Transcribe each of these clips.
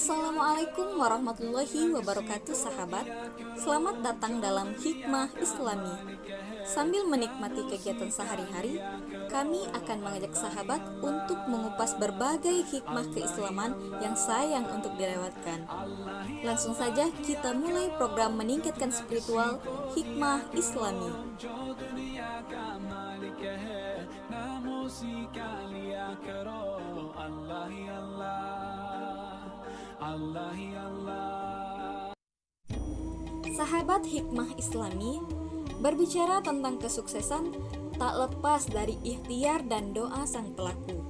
Assalamualaikum warahmatullahi wabarakatuh sahabat. Selamat datang dalam Hikmah Islami. Sambil menikmati kegiatan sehari-hari, kami akan mengajak sahabat untuk mengupas berbagai hikmah keislaman yang sayang untuk dilewatkan. Langsung saja kita mulai program meningkatkan spiritual Hikmah Islami. Sahabat Hikmah Islami, berbicara tentang kesuksesan tak lepas dari ikhtiar dan doa sang pelaku.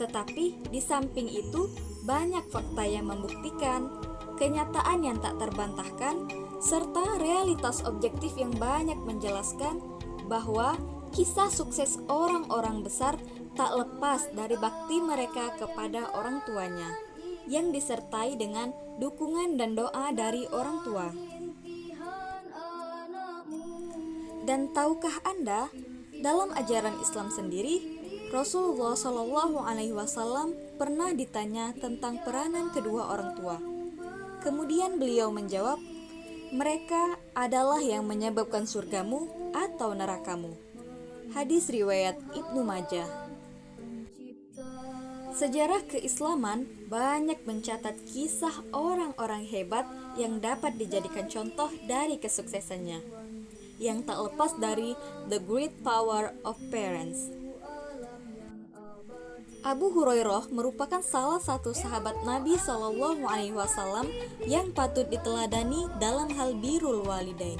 Tetapi di samping itu banyak fakta yang membuktikan, kenyataan yang tak terbantahkan, serta realitas objektif yang banyak menjelaskan bahwa kisah sukses orang-orang besar tak lepas dari bakti mereka kepada orang tuanya, yang disertai dengan dukungan dan doa dari orang tua. Dan tahukah Anda, dalam ajaran Islam sendiri, Rasulullah SAW pernah ditanya tentang peranan kedua orang tua. Kemudian beliau menjawab, mereka adalah yang menyebabkan surgamu atau nerakamu. Hadis riwayat Ibnu Majah. Sejarah keislaman banyak mencatat kisah orang-orang hebat yang dapat dijadikan contoh dari kesuksesannya, yang tak lepas dari the great power of parents. Abu Hurairah merupakan salah satu sahabat Nabi SAW yang patut diteladani dalam hal birrul walidain.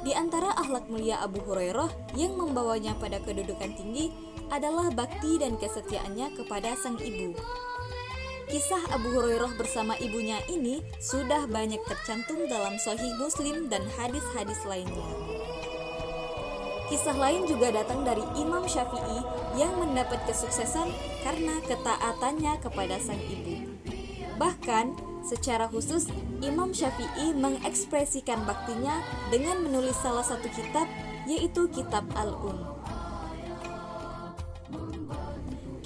Di antara akhlak mulia Abu Hurairah yang membawanya pada kedudukan tinggi adalah bakti dan kesetiaannya kepada sang ibu. Kisah Abu Hurairah bersama ibunya ini sudah banyak tercantum dalam Sahih Muslim dan hadis-hadis lainnya. Kisah lain juga datang dari Imam Syafi'i yang mendapat kesuksesan karena ketaatannya kepada sang ibu. Bahkan, secara khusus, Imam Syafi'i mengekspresikan baktinya dengan menulis salah satu kitab, yaitu Kitab Al-Um.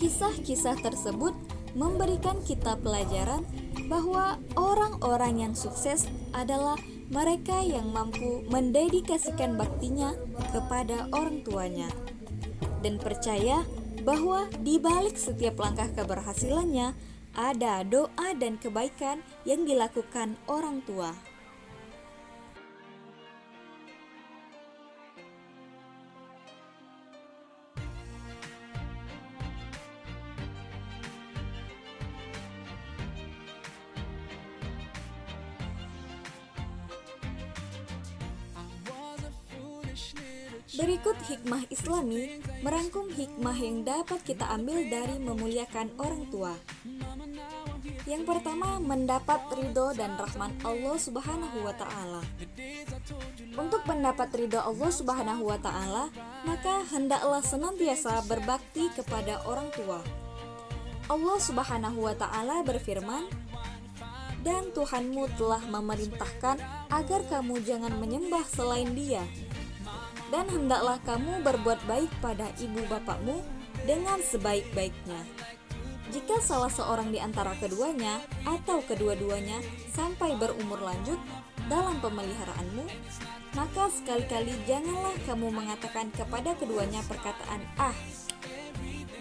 Kisah-kisah tersebut memberikan kita pelajaran bahwa orang-orang yang sukses adalah mereka yang mampu mendedikasikan baktinya kepada orang tuanya dan percaya bahwa di balik setiap langkah keberhasilannya ada doa dan kebaikan yang dilakukan orang tua. Berikut hikmah Islami merangkum hikmah yang dapat kita ambil dari memuliakan orang tua. Yang pertama, mendapat ridho dan rahmat Allah Subhanahu wa Ta'ala. Untuk mendapat ridho Allah Subhanahu wa Ta'ala, maka hendaklah senantiasa berbakti kepada orang tua. Allah Subhanahu wa Ta'ala berfirman, "Dan Tuhanmu telah memerintahkan agar kamu jangan menyembah selain Dia. Dan hendaklah kamu berbuat baik pada ibu bapakmu dengan sebaik-baiknya. Jika salah seorang di antara keduanya atau kedua-duanya sampai berumur lanjut dalam pemeliharaanmu, maka sekali-kali janganlah kamu mengatakan kepada keduanya perkataan ah,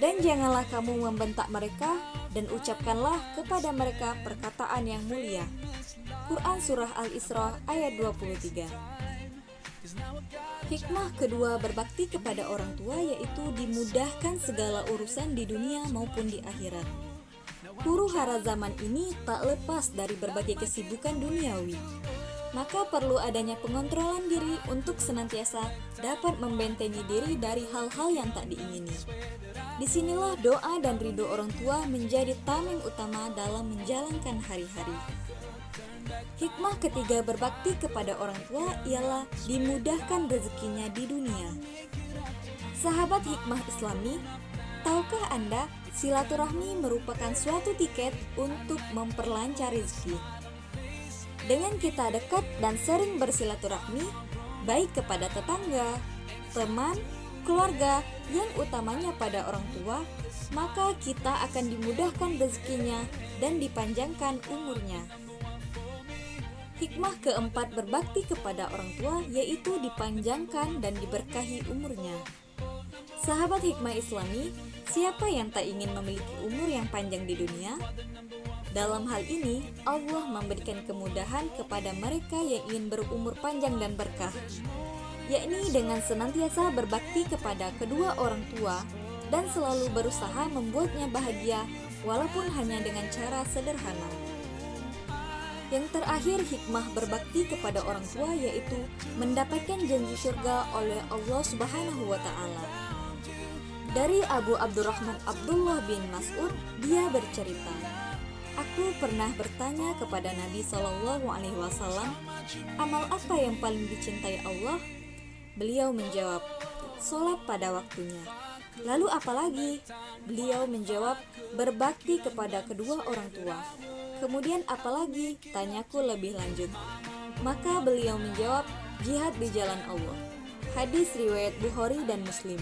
dan janganlah kamu membentak mereka dan ucapkanlah kepada mereka perkataan yang mulia." Quran Surah Al-Isra ayat 23. Hikmah kedua berbakti kepada orang tua yaitu dimudahkan segala urusan di dunia maupun di akhirat. Huru-hara zaman ini tak lepas dari berbagai kesibukan duniawi. Maka perlu adanya pengontrolan diri untuk senantiasa dapat membentengi diri dari hal-hal yang tak diingini. Disinilah doa dan ridho orang tua menjadi tameng utama dalam menjalankan hari-hari. Hikmah ketiga berbakti kepada orang tua ialah dimudahkan rezekinya di dunia. Sahabat Hikmah Islami, tahukah Anda silaturahmi merupakan suatu tiket untuk memperlancar rezeki? Dengan kita dekat dan sering bersilaturahmi, baik kepada tetangga, teman, keluarga, yang utamanya pada orang tua, maka kita akan dimudahkan rezekinya dan dipanjangkan umurnya. Hikmah keempat berbakti kepada orang tua yaitu dipanjangkan dan diberkahi umurnya. Sahabat hikmah Islami, siapa yang tak ingin memiliki umur yang panjang di dunia? Dalam hal ini, Allah memberikan kemudahan kepada mereka yang ingin berumur panjang dan berkah, yakni dengan senantiasa berbakti kepada kedua orang tua dan selalu berusaha membuatnya bahagia walaupun hanya dengan cara sederhana. Yang terakhir, hikmah berbakti kepada orang tua yaitu mendapatkan janji surga oleh Allah Subhanahu wa Ta'ala. Dari Abu Abdurrahman Abdullah bin Mas'ud, dia bercerita, "Aku pernah bertanya kepada Nabi SAW, amal apa yang paling dicintai Allah?" Beliau menjawab, "Sholat pada waktunya." "Lalu apa lagi?" Beliau menjawab, "Berbakti kepada kedua orang tua." "Kemudian apa lagi?" tanyaku lebih lanjut. Maka beliau menjawab, "Jihad di jalan Allah." Hadis riwayat Bukhari dan Muslim.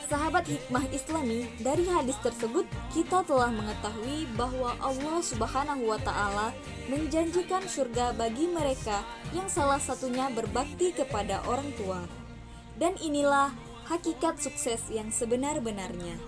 Sahabat hikmah Islami, dari hadis tersebut kita telah mengetahui bahwa Allah Subhanahu wa Ta'ala menjanjikan surga bagi mereka yang salah satunya berbakti kepada orang tua. Dan inilah hakikat sukses yang sebenar-benarnya.